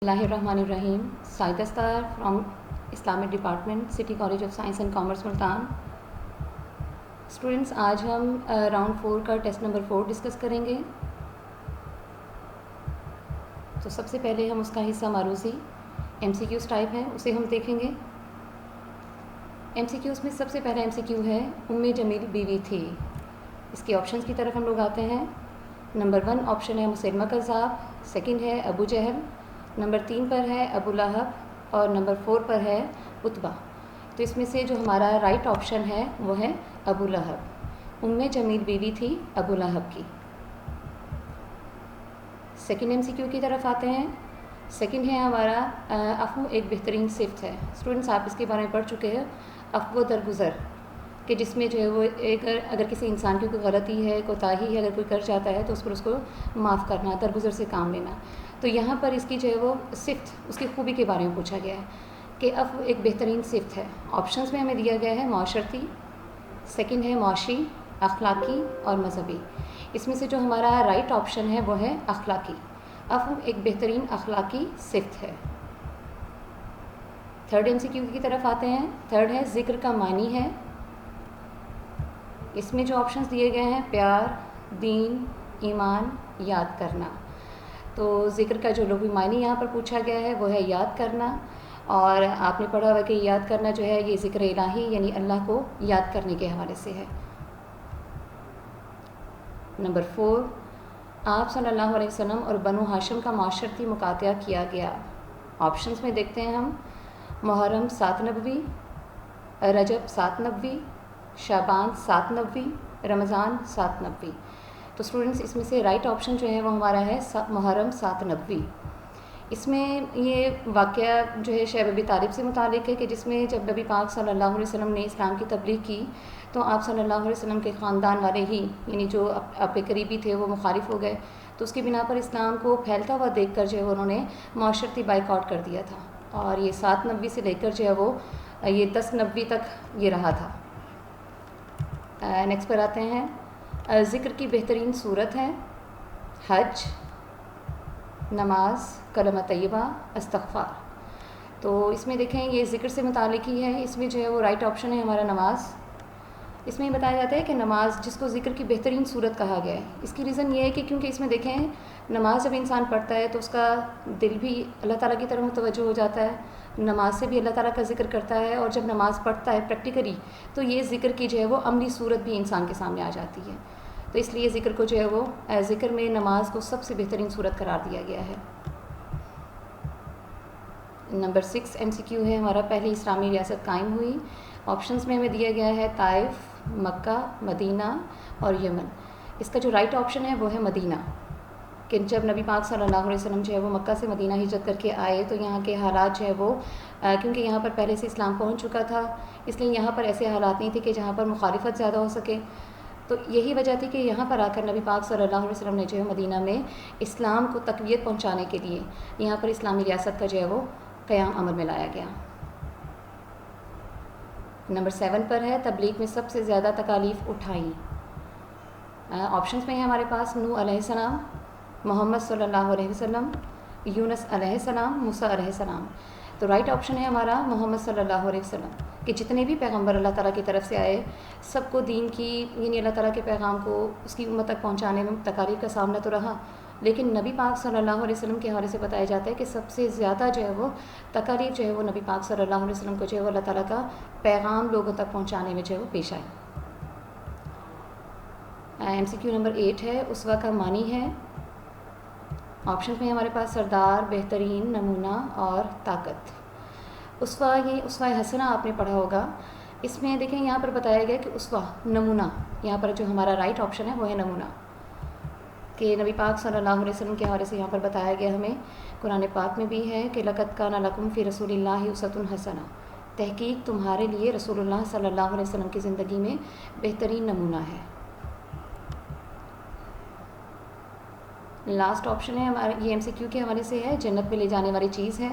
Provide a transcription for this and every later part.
اللہ الرحمن الرحیم. سعید دستار from Islamic department, city college of science and commerce Multan. Students, آج ہم راؤنڈ 4 کا ٹیسٹ نمبر 4 ڈسکس کریں گے. تو سب سے پہلے ہم اس کا حصہ معروضی ایم سی کیوز ٹائپ ہے اسے ہم دیکھیں گے. ایم سی کیوز میں سب سے پہلا ایم سی کیو ہے جمیل بیوی تھی. اس کے آپشنس کی طرف ہم لوگ آتے ہیں. نمبر 1 آپشن ہے مسیلمہ کذاب, سیکنڈ ہے ابو جہل, نمبر 3 پر ہے ابو لہب اور نمبر 4 پر ہے عتبہ. تو اس میں سے جو ہمارا رائٹ آپشن ہے وہ ہے ابو لہب. جمیل بیوی تھی ابو لہب کی. سیکنڈ ایم سی کیو کی طرف آتے ہیں. سیکنڈ ہے ہمارا عفو ایک بہترین صفت ہے. اسٹوڈنٹس, آپ اس کے بارے میں پڑھ چکے ہیں. عفو درگزر, کہ جس میں جو ہے وہ اگر کسی انسان کی کوئی غلطی ہے, کوتاہی ہے, اگر کوئی کر جاتا ہے تو اس پر اس کو معاف کرنا, درگزر سے کام لینا. تو یہاں پر اس کی جو ہے وہ صفت, اس کی خوبی کے بارے میں پوچھا گیا ہے کہ عفو ایک بہترین صفت ہے. آپشنس میں ہمیں دیا گیا ہے معاشرتی, سیکنڈ ہے معاشی, اخلاقی اور مذہبی. اس میں سے جو ہمارا رائٹ آپشن ہے وہ ہے اخلاقی. عفو ایک بہترین اخلاقی صفت ہے. تھرڈ ایم سی کیو کی طرف آتے ہیں. تھرڈ ہے ذکر کا معنی ہے. اس میں جو آپشنس دیے گئے ہیں پیار, دین, ایمان, یاد کرنا. تو ذکر کا جو لغوی معنی یہاں پر پوچھا گیا ہے وہ ہے یاد کرنا. اور آپ نے پڑھا ہوا کہ یاد کرنا جو ہے یہ ذکر الہی یعنی اللہ کو یاد کرنے کے حوالے سے ہے. نمبر 4 آپ صلی اللہ علیہ وسلم اور بنو ہاشم کا معاشرتی مقاطعہ کیا گیا. آپشنس میں دیکھتے ہیں ہم. محرم 7 نبوی, رجب 7 نبوی, شعبان 7 نبوی, رمضان 7 نبوی. تو اسٹوڈنٹس, اس میں سے رائٹ آپشن جو ہے وہ ہمارا ہے محرم 7 نبوی. اس میں یہ واقعہ جو ہے شیخ ابی طالب سے متعلق ہے کہ جس میں جب نبی پاک صلی اللہ علیہ وسلم نے اسلام کی تبلیغ کی تو آپ صلی اللہ علیہ وسلم کے خاندان والے ہی یعنی جو آپ کے قریبی تھے وہ مخالف ہو گئے. تو اس کی بنا پر اسلام کو پھیلتا ہوا دیکھ کر جو ہے انہوں نے معاشرتی بائیکاٹ کر دیا تھا. اور یہ 7 نبوی سے لے کر جو ہے وہ یہ 10 نبوی تک یہ رہا تھا. نیکسٹ پر آتے ہیں. ذکر کی بہترین صورت ہے حج, نماز, کلمہ طیبہ, استغفار. تو اس میں دیکھیں یہ ذکر سے متعلق ہی ہے. اس میں جو ہے وہ رائٹ آپشن ہے ہمارا نماز. اس میں یہ بتایا جاتا ہے کہ نماز جس کو ذکر کی بہترین صورت کہا گیا ہے, اس کی ریزن یہ ہے کہ کیونکہ اس میں دیکھیں نماز جب انسان پڑھتا ہے تو اس کا دل بھی اللہ تعالیٰ کی طرف متوجہ ہو جاتا ہے, نماز سے بھی اللہ تعالیٰ کا ذکر کرتا ہے, اور جب نماز پڑھتا ہے پریکٹیکلی تو یہ ذکر کی جو ہے وہ عملی صورت بھی انسان کے سامنے آ جاتی ہے. تو اس لیے ذکر کو جو ہے وہ ذکر میں نماز کو سب سے بہترین صورت قرار دیا گیا ہے. نمبر 6 ایم سی کیو ہے ہمارا پہلی اسلامی ریاست قائم ہوئی. آپشنس میں ہمیں دیا گیا ہے طائف, مکہ, مدینہ اور یمن. اس کا جو رائٹ آپشن ہے وہ ہے مدینہ, کہ جب نبی پاک صلی اللہ علیہ وسلم جو ہے وہ مکہ سے مدینہ ہجرت کر کے آئے تو یہاں کے حالات جو ہے وہ کیونکہ یہاں پر پہلے سے اسلام پہنچ چکا تھا, اس لیے یہاں پر ایسے حالات نہیں تھے کہ جہاں پر مخالفت زیادہ ہو سکے. تو یہی وجہ تھی کہ یہاں پر آ کر نبی پاک صلی اللہ علیہ وسلم نے جو ہے مدینہ میں اسلام کو تقویت پہنچانے کے لیے یہاں پر اسلامی ریاست کا جو ہے وہ قیام عمل میں لایا گیا. نمبر 7 پر ہے تبلیغ میں سب سے زیادہ تکالیف اٹھائیں. آپشنس میں ہے ہمارے پاس نوح علیہ السلام, محمد صلی اللہ علیہ وسلم, یونس علیہ السلام, موسیٰ علیہ السلام. تو رائٹ آپشن ہے ہمارا محمد صلی اللہ علیہ وسلم, کہ جتنے بھی پیغمبر اللہ تعالیٰ کی طرف سے آئے سب کو دین کی یعنی اللہ تعالیٰ کے پیغام کو اس کی امت تک پہنچانے میں تکالیف کا سامنا تو رہا, لیکن نبی پاک صلی اللہ علیہ وسلم کے حوالے سے بتایا جاتا ہے کہ سب سے زیادہ جو ہے وہ تکالیف جو ہے وہ نبی پاک صلی اللہ علیہ وسلم کو جو ہے وہ اللہ تعالیٰ کا پیغام لوگوں تک پہنچانے میں جو ہے وہ پیش آئے. ایم سی کیو نمبر 8 ہے اسوہ کا معنی ہے. آپشن میں ہمارے پاس سردار, بہترین, نمونہ اور طاقت. اسوہ یہ اسوہ حسنہ آپ نے پڑھا ہوگا. اس میں دیکھیں یہاں پر بتایا گیا کہ اسوہ نمونہ, یہاں پر جو ہمارا رائٹ آپشن ہے وہ ہے نمونہ, کہ نبی پاک صلی اللہ علیہ وسلم کے حوالے سے یہاں پر بتایا گیا ہمیں. قرآن پاک میں بھی ہے کہ لقد کان لکم فی رسول اللہ اسوۃ حسنہ, تحقیق تمہارے لیے رسول اللہ صلی اللہ علیہ وسلم کی زندگی میں بہترین نمونہ ہے. لاسٹ آپشن ہے ہمارا یہ ایم سی کیو کے حوالے سے ہے جنت میں لے جانے والی چیز ہے.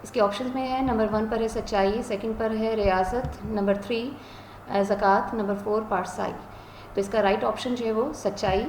اس کے آپشنز میں ہے نمبر 1 پر ہے سچائی, سیکنڈ پر ہے ریاضت, نمبر 3 زکوٰۃ, نمبر 4 پارسائی. تو اس کا رائٹ آپشن جو ہے وہ سچائی,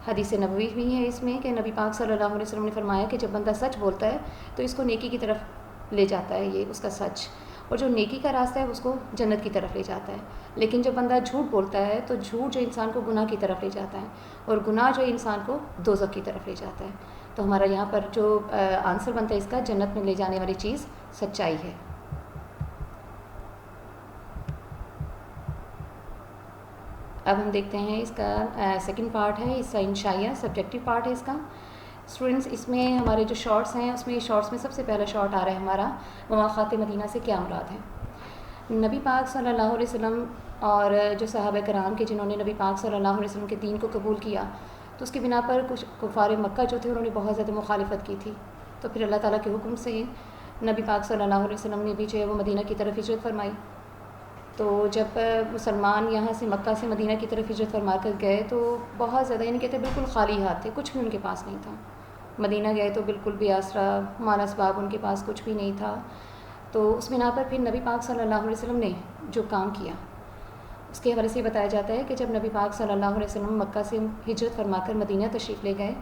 حدیث نبوی بھی ہے اس میں کہ نبی پاک صلی اللہ علیہ وسلم نے فرمایا کہ جب بندہ سچ بولتا ہے تو اس کو نیکی کی طرف لے جاتا ہے یہ اس کا سچ، اور جو نیکی کا راستہ ہے اس کو جنت کی طرف لے جاتا ہے. لیکن جب بندہ جھوٹ بولتا ہے تو جھوٹ جو انسان کو گناہ کی طرف لے جاتا ہے، اور گناہ جو انسان کو دوزخ کی طرف لے جاتا ہے. تو ہمارا یہاں پر جو آنسر بنتا ہے اس کا، جنت میں لے جانے والی چیز سچائی ہے. اب ہم دیکھتے ہیں اس کا سیکنڈ پارٹ ہے، اس کا انشائیہ سبجیکٹیو پارٹ ہے اس کا. اسٹوڈنٹس اس میں ہمارے جو شارٹس ہیں اس میں شارٹس میں سب سے پہلا شارٹ آ رہا ہے ہمارا مواخات مدینہ سے کیا مراد ہے. نبی پاک صلی اللہ علیہ وسلم اور جو صحابہ کرام کے جنہوں نے نبی پاک صلی اللہ علیہ وسلم کے دین کو قبول کیا، تو اس کی بنا پر کچھ کفار مکہ جو تھے انہوں نے بہت زیادہ مخالفت کی تھی. تو پھر اللہ تعالیٰ کے حکم سے نبی پاک صلی اللہ علیہ وسلم نے بھی جو ہے وہ مدینہ کی طرف ہجرت فرمائی. تو جب مسلمان یہاں سے مکہ سے مدینہ کی طرف ہجرت فرما کر گئے تو بہت زیادہ، یعنی کہتے ہیں بالکل خالی ہاتھ تھے، کچھ بھی ان کے پاس نہیں تھا. مدینہ گئے تو بالکل بے آسرا مال اسباب ان کے پاس کچھ بھی نہیں تھا. تو اس بنا پر پھر نبی پاک صلی اللہ علیہ وسلم نے جو کام کیا اس کے حوالے سے بتایا جاتا ہے کہ جب نبی پاک صلی اللہ علیہ وسلم مکہ سے ہجرت فرما کر مدینہ تشریف لے گئے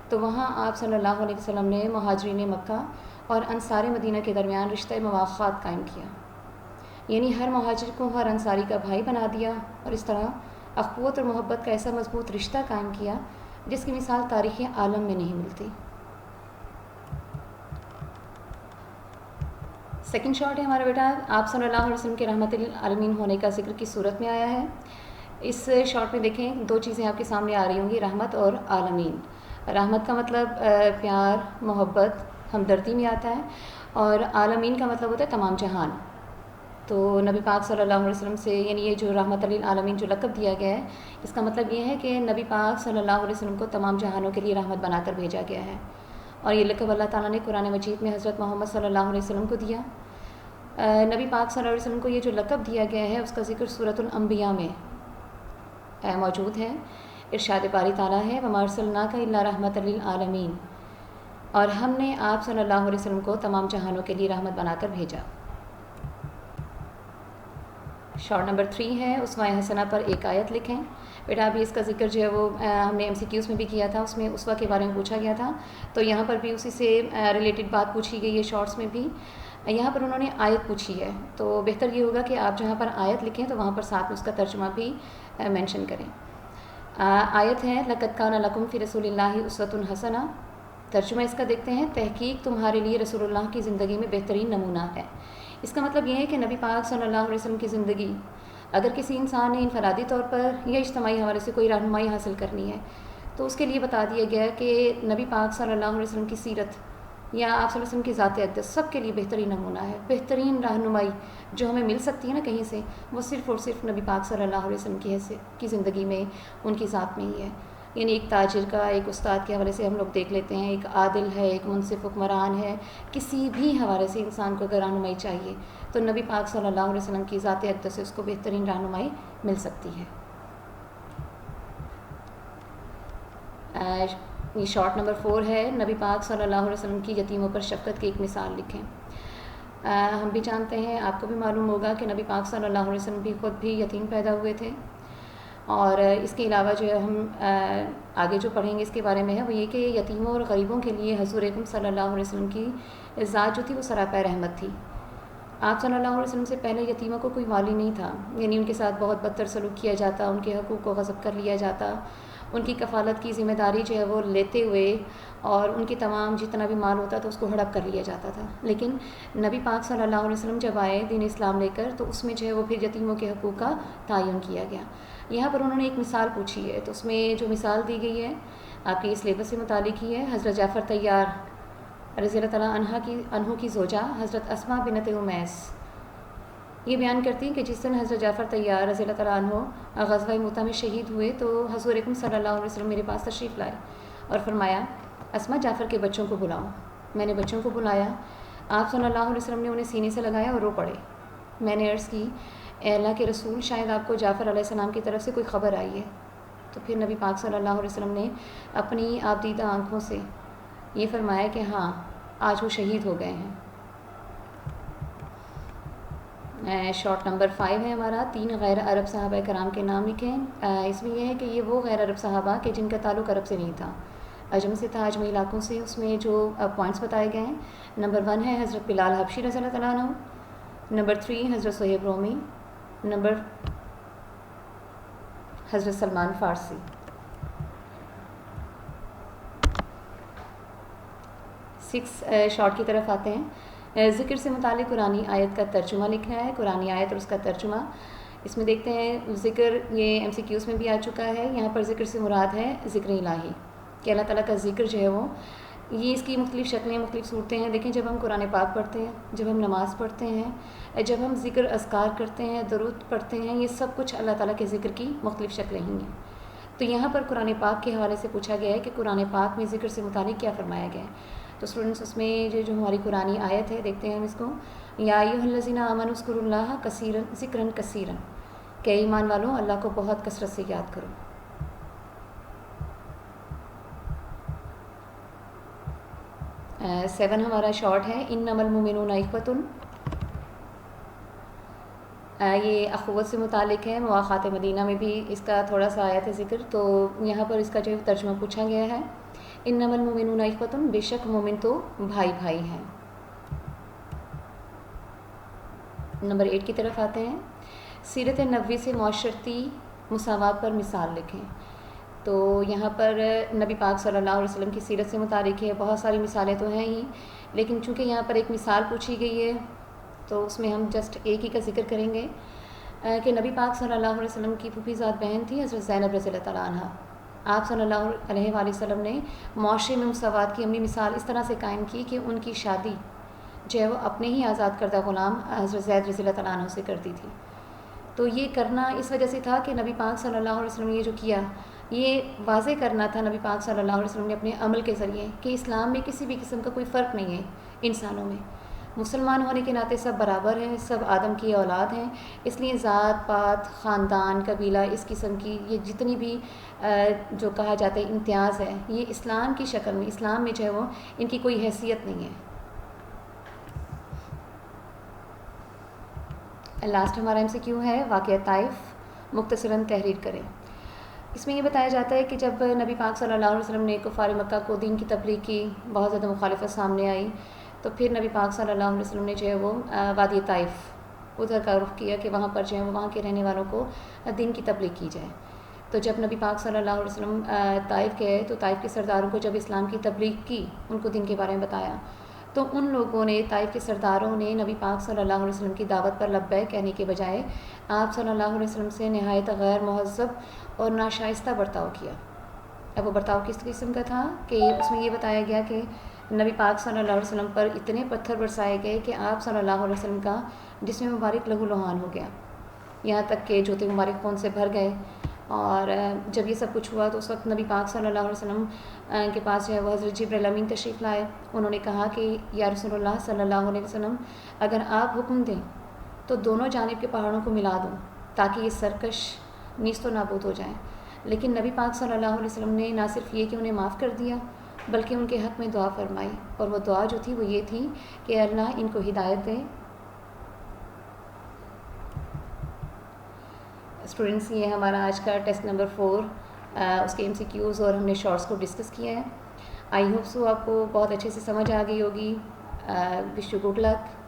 تو وہاں آپ صلی اللہ علیہ وسلم نے مہاجرین مکہ اور انصار مدینہ کے درمیان رشتہ مواخات قائم کیا، یعنی ہر مہاجر کو ہر انصاری کا بھائی بنا دیا، اور اس طرح اخوت اور محبت کا ایسا مضبوط رشتہ قائم کیا جس کی مثال تاریخ عالم میں نہیں ملتی. سیکنڈ شارٹ ہے ہمارا بیٹا، آپ صلی اللہ علیہ وسلم کے رحمت للعالمین ہونے کا ذکر کی صورت میں آیا ہے. اس شارٹ میں دیکھیں دو چیزیں آپ کے سامنے آ رہی ہوں گی، رحمت اور عالمین. رحمت کا مطلب پیار، محبت، ہمدردی میں آتا ہے، اور عالمین کا مطلب ہوتا ہے تمام جہان. تو نبی پاک صلی اللہ علیہ وسلم سے، یعنی یہ جو رحمت للعالمین جو لقب دیا گیا ہے، اس کا مطلب یہ ہے کہ نبی پاک صلی اللہ علیہ وسلم کو تمام جہانوں کے لیے رحمت بنا کر بھیجا گیا ہے. اور یہ لقب اللہ تعالیٰ نے قرآن مجید میں حضرت محمد صلی اللہ علیہ وسلم کو دیا. نبی پاک صلی اللہ علیہ وسلم کو یہ جو لقب دیا گیا ہے اس کا ذکر سورۃ الانبیاء میں موجود ہے. ارشاد باری تعالیٰ ہے وَمَا أَرْسَلْنَاكَ إِلَّا رَحْمَةً لِّلْعَالَمِينَ، اور ہم نے آپ صلی اللہ علیہ وسلم کو تمام جہانوں کے لیے رحمت بنا کر بھیجا. شارٹ نمبر 3 ہے اسوہ حسنہ پر ایک آیت لکھیں. بیٹا ابھی اس کا ذکر جو ہے وہ ہم نے MCQs میں بھی کیا تھا، اس میں اسوہ کے بارے میں پوچھا گیا تھا، تو یہاں پر بھی اسی سے ریلیٹڈ بات پوچھی گئی ہے. شارٹس میں بھی یہاں پر انہوں نے آیت پوچھی ہے، تو بہتر یہ ہوگا کہ آپ جہاں پر آیت لکھیں تو وہاں پر ساتھ میں اس کا ترجمہ بھی مینشن کریں. آیت ہے لَقَدْ كَانَ لَكُمْ فِي رَسُولِ اللَّهِ أُسْوَةٌ حَسَنَةٌ. ترجمہ اس کا دیکھتے ہیں تحقیق تمہارے لیے رسول اللہ کی زندگی میں بہترین نمونہ ہے. اس کا مطلب یہ ہے کہ نبی پاک صلی اللہ علیہ وسلم کی زندگی اگر کسی انسان نے انفرادی طور پر یا اجتماعی حوالے سے کوئی رہنمائی حاصل کرنی ہے تو اس کے لیے بتا دیا گیا کہ نبی پاک صلی اللہ علیہ وسلم کی سیرت یا آپ صلی اللہ علیہ وسلم کی ذات اقدس سب کے لیے بہترین نمونہ ہے. بہترین رہنمائی جو ہمیں مل سکتی ہے نا کہیں سے، وہ صرف اور صرف نبی پاک صلی اللہ علیہ وسلم کی زندگی میں، ان کی ذات میں ہی ہے. یعنی ایک تاجر کا، ایک استاد کے حوالے سے ہم لوگ دیکھ لیتے ہیں، ایک عادل ہے، ایک منصف حکمران ہے، کسی بھی حوالے سے انسان کو اگر رہنمائی چاہیے تو نبی پاک صلی اللہ علیہ وسلم کی ذات اقدس سے اس کو بہترین رہنمائی مل سکتی ہے. یہ شارٹ نمبر 4 ہے نبی پاک صلی اللہ علیہ وسلم کی یتیموں پر شفقت کی ایک مثال لکھیں. ہم بھی جانتے ہیں، آپ کو بھی معلوم ہوگا کہ نبی پاک صلی اللہ علیہ وسلم بھی خود بھی یتیم پیدا ہوئے تھے. اور اس کے علاوہ جو ہے ہم آگے جو پڑھیں گے اس کے بارے میں ہے وہ یہ کہ یتیموں اور غریبوں کے لیے حضور اکرم صلی اللہ علیہ وسلم کی ذات جو تھی وہ سراپا رحمت تھی. آپ صلی اللہ علیہ وسلم سے پہلے یتیموں کو کوئی والی نہیں تھا، یعنی ان کے ساتھ بہت بدتر سلوک کیا جاتا، ان کے حقوق کو غصب کر لیا جاتا، ان کی کفالت کی ذمہ داری جو ہے وہ لیتے ہوئے اور ان کی تمام جتنا بھی مال ہوتا تو اس کو ہڑپ کر لیا جاتا تھا. لیکن نبی پاک صلی اللہ علیہ وسلم جب آئے دین اسلام لے کر تو اس میں جو ہے وہ پھر یتیموں کے حقوق کا تعین کیا گیا. یہاں پر انہوں نے ایک مثال پوچھی ہے، تو اس میں جو مثال دی گئی ہے آپ کی سلیبس سے متعلق ہی ہے. حضرت جعفر طیار رضی اللہ تعالیٰ عنہ کی زوجہ حضرت اسماء بنت امیس یہ بیان کرتی ہیں کہ جس دن حضرت جعفر طیار رضی اللہ تعالیٰ عنہ غزوہ مؤتہ میں شہید ہوئے تو حضور اکرم صلی اللہ علیہ وسلم میرے پاس تشریف لائے اور فرمایا اسماء جعفر کے بچوں کو بلاؤ. میں نے بچوں کو بلایا، آپ صلی اللہ علیہ وسلم نے انہیں سینے سے لگایا اور رو پڑے. میں نے عرض کی اے اللہ کے رسول شاید آپ کو جعفر علیہ السلام کی طرف سے کوئی خبر آئی ہے. تو پھر نبی پاک صلی اللہ علیہ وسلم نے اپنی آپ دیدہ آنکھوں سے یہ فرمایا کہ ہاں آج وہ شہید ہو گئے ہیں. شارٹ نمبر 5 ہے ہمارا، 3 غیر عرب صحابہ کرام کے نام لکھیں۔ اس میں یہ ہے کہ یہ وہ غیر عرب صحابہ کہ جن کا تعلق عرب سے نہیں تھا، عجم سے تھا، عجمی علاقوں سے۔ اس میں جو پوائنٹس بتائے گئے ہیں، نمبر 1 ہے حضرت بلال حبشی رضی اللہ تعالیٰ عنہ، نمبر 3 حضرت صہیب رومی، نمبر حضرت سلمان فارسی۔ 6 شارٹ کی طرف آتے ہیں۔ ذکر سے متعلق قرآنی آیت کا ترجمہ لکھنا ہے، قرآنی آیت اور اس کا ترجمہ۔ اس میں دیکھتے ہیں ذکر، یہ MCQs میں بھی آ چکا ہے۔ یہاں پر ذکر سے مراد ہے ذکر الہی، کہ اللہ تعالیٰ کا ذکر جو ہے وہ، یہ اس کی مختلف شکلیں، مختلف صورتیں ہیں۔ دیکھیں جب ہم قرآن پاک پڑھتے ہیں، جب ہم نماز پڑھتے ہیں، جب ہم ذکر اذکار کرتے ہیں، درود پڑھتے ہیں، یہ سب کچھ اللہ تعالیٰ کے ذکر کی مختلف شکلیں ہی ہیں۔ تو یہاں پر قرآن پاک کے حوالے سے پوچھا گیا ہے کہ قرآن پاک میں ذکر سے متعلق کیا فرمایا گیا ہے۔ تو اسٹوڈنٹس اس میں جو ہماری قرآنی آیت ہے، دیکھتے ہیں ہم اس کو۔ یا ایھا الذین آمنوا اذکروا اللہ کثیرا ذکرا کثیرا، کہ ایمان والوں اللہ کو بہت کثرت سے یاد کرو۔ سیون ہمارا شارٹ ہے، انما المؤمنون اخوۃ۔ یہ اخوت سے متعلق ہے، مواخات مدینہ میں بھی اس کا تھوڑا سا آیا تھا ذکر، تو یہاں پر اس کا جو ترجمہ پوچھا گیا ہے، انما المؤمنون اخوۃ، بے شک مومن تو بھائی بھائی ہیں۔ نمبر 8 کی طرف آتے ہیں۔ سیرت نبوی سے معاشرتی مساوات پر مثال لکھیں۔ تو یہاں پر نبی پاک صلی اللہ علیہ وسلم کی سیرت سے متعلق ہے، بہت ساری مثالیں تو ہیں ہی، لیکن چونکہ یہاں پر ایک مثال پوچھی گئی ہے تو اس میں ہم جسٹ ایک ہی کا ذکر کریں گے، کہ نبی پاک صلی اللہ علیہ وسلم کی پھوپھی ذات بہن تھی حضرت زینب رضی اللہ تعالیٰ عنہ۔ آپ صلی اللہ علیہ وآلہ وسلم نے معاشرے میں مساوات کی عملی مثال اس طرح سے قائم کی کہ ان کی شادی جو ہے وہ اپنے ہی آزاد کردہ غلام حضرت زید رضی اللہ تعالیٰ عنہ سے کرتی تھی۔ تو یہ کرنا اس وجہ سے تھا کہ نبی پاک صلی اللہ علیہ وسلم نے یہ جو کیا، یہ واضح کرنا تھا نبی پاک صلی اللہ علیہ وسلم نے اپنے عمل کے ذریعے کہ اسلام میں کسی بھی قسم کا کوئی فرق نہیں ہے انسانوں میں، مسلمان ہونے کے ناطے سب برابر ہیں، سب آدم کی اولاد ہیں، اس لیے ذات پات، خاندان، قبیلہ، اس قسم کی یہ جتنی بھی جو کہا جاتا ہے امتیاز ہے، یہ اسلام کی شکل میں، اسلام میں جو ہے وہ ان کی کوئی حیثیت نہیں ہے۔ لاسٹ ہمارا MCQ ہے، واقعہ طائف مختصراً تحریر کریں۔ اس میں یہ بتایا جاتا ہے کہ جب نبی پاک صلی اللہ علیہ وسلم نے کفار مکہ کو دین کی تبلیغ کی، بہت زیادہ مخالفت سامنے آئی، تو پھر نبی پاک صلی اللہ علیہ وسلم نے جو ہے وہ وادی طائف ادھر کا رخ کیا کہ وہاں پر جو ہے وہاں کے رہنے والوں کو دین کی تبلیغ کی جائے۔ تو جب نبی پاک صلی اللہ علیہ وسلم طائف گئے تو طائف کے سرداروں کو جب اسلام کی تبلیغ کی، ان کو دین کے بارے میں بتایا، تو ان لوگوں نے، طائف کے سرداروں نے نبی پاک صلی اللہ علیہ وسلم کی دعوت پر لبیک کہنے کے بجائے آپ صلی اللہ علیہ وسلم سے نہایت غیر مہذب اور ناشائستہ برتاؤ کیا۔ اب وہ برتاؤ کس قسم کا تھا کہ اس میں یہ بتایا گیا کہ نبی پاک صلی اللہ علیہ وسلم پر اتنے پتھر برسائے گئے کہ آپ صلی اللہ علیہ وسلم کا جسم مبارک لہو لہان ہو گیا، یہاں تک کہ جوتے مبارک خون سے بھر گئے۔ اور جب یہ سب کچھ ہوا تو اس وقت نبی پاک صلی اللہ علیہ وسلم کے پاس جو ہے وہ حضرت جبرائیل امین تشریف لائے۔ انہوں نے کہا کہ یا رسول اللہ صلی اللہ علیہ وسلم، اگر آپ حکم دیں تو دونوں جانب کے پہاڑوں کو ملا دوں تاکہ یہ سرکش نیست و نابود ہو جائیں۔ لیکن نبی پاک صلی اللہ علیہ وسلم نے نہ صرف یہ کہ انہیں معاف کر دیا، بلکہ ان کے حق میں دعا فرمائی، اور وہ دعا جو تھی وہ یہ تھی کہ اللہ ان کو ہدایت دے۔ اسٹوڈنٹس، یہ ہمارا آج کا ٹیسٹ نمبر 4، اس کے MCQs اور ہم نے شارٹس کو ڈسکس کیا ہے۔ آئی ہوپ سو آپ کو بہت اچھے سے سمجھ آ گئی ہوگی۔ Wish you good luck.